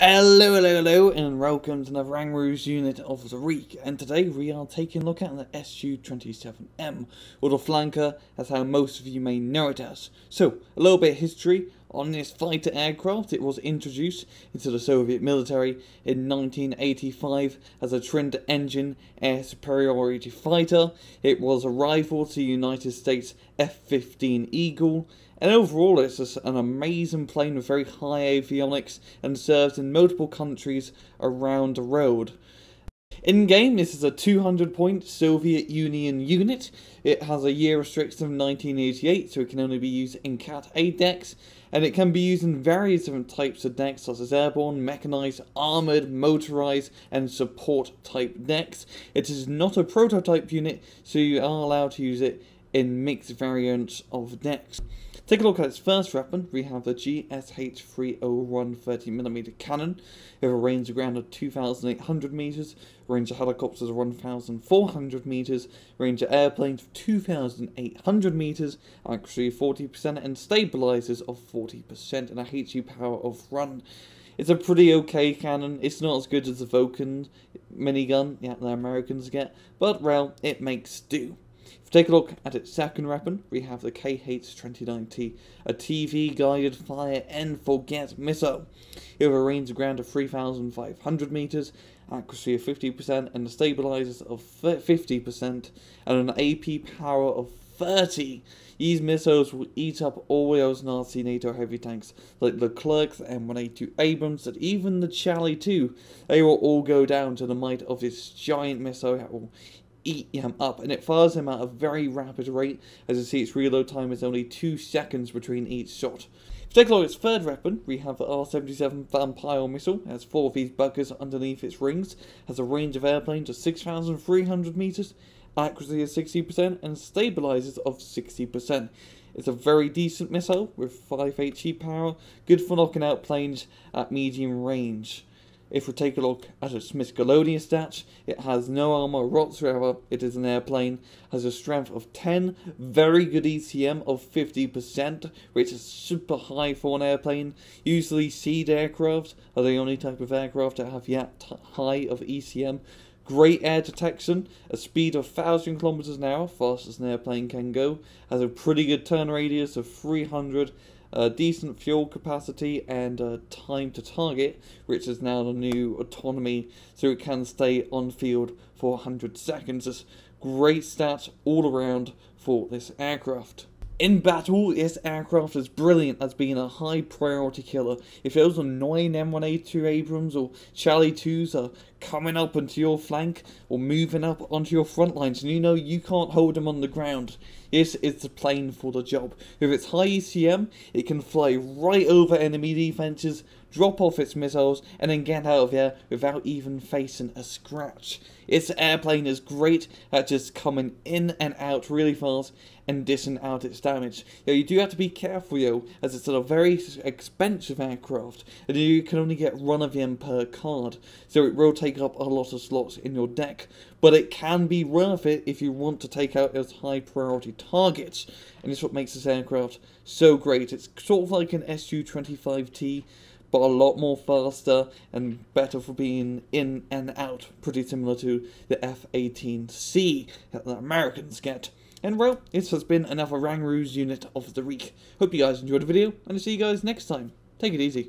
Hello, and welcome to another Rangroos unit of the week. And today we are taking a look at the SU27-M, or the flanker, as how most of you may know it as. So, a little bit of history on this fighter aircraft. It was introduced into the Soviet military in 1985 as a twin-engine air superiority fighter. It was a rival to the United States F-15 Eagle. And overall, it's just an amazing plane with very high avionics and serves in multiple countries around the world. In-game, this is a 200-point Soviet Union unit. It has a year restriction of 1988, so it can only be used in Cat A decks, and it can be used in various different types of decks, such as airborne, mechanized, armored, motorized, and support type decks. It is not a prototype unit, so you are allowed to use it in mixed variants of decks. Take a look at its first weapon. We have the GSH-301 30mm cannon. We have a range of ground of 2,800 meters, range of helicopters of 1,400 meters, range of airplanes of 2,800 meters, accuracy of 40%, and stabilizers of 40%, and a HE power of run. It's a pretty okay cannon. It's not as good as the Vulcan minigun, yeah, the Americans get, but well, it makes do. If we take a look at its second weapon, we have the KH-29T, a TV-guided fire and forget missile. You have a range of ground of 3,500 meters, accuracy of 50%, and the stabilizers of 50%, and an AP power of 30. These missiles will eat up all those Nazi NATO heavy tanks, like the Leclerc, the M182 Abrams, and even the Charlie 2. They will all go down to the might of this giant missile that will eat him up, and it fires him at a very rapid rate. As you see, its reload time is only 2 seconds between each shot. If you take a look at its third weapon, we have the R-77 Vampire missile. It has 4 of these buggers underneath its rings, has a range of airplanes of 6,300 meters, accuracy of 60%, and stabilizers of 60%. It's a very decent missile with 5 HE power, good for knocking out planes at medium range. If we take a look at its miscellaneous stats, it has no armor whatsoever, it is an airplane, has a strength of 10, very good ECM of 50%, which is super high for an airplane. Usually seed aircraft are the only type of aircraft that have yet high of ECM. Great air detection, a speed of 1,000 kilometers an hour, fast as an airplane can go, has a pretty good turn radius of 300, decent fuel capacity, and time to target, which is now the new autonomy, so it can stay on field for 100 seconds. It's great stats all around for this aircraft. In battle, this aircraft is brilliant as being a high priority killer. If those annoying M182 Abrams or Charlie 2s are coming up onto your flank or moving up onto your front lines and you know you can't hold them on the ground, this is the plane for the job. With its high ECM, it can fly right over enemy defenses, drop off its missiles, and then get out of there without even facing a scratch. Its airplane is great at just coming in and out really fast and dishing out its damage. You do have to be careful though, as it's a very expensive aircraft, and you can only get one of them per card, so it will take up a lot of slots in your deck, but it can be worth it if you want to take out those high priority targets, and it's what makes this aircraft so great. It's sort of like an SU-25T, but a lot more faster and better for being in and out, pretty similar to the F-18C that the Americans get. And well, this has been another Rangroos unit of the week. Hope you guys enjoyed the video, and I'll see you guys next time. Take it easy.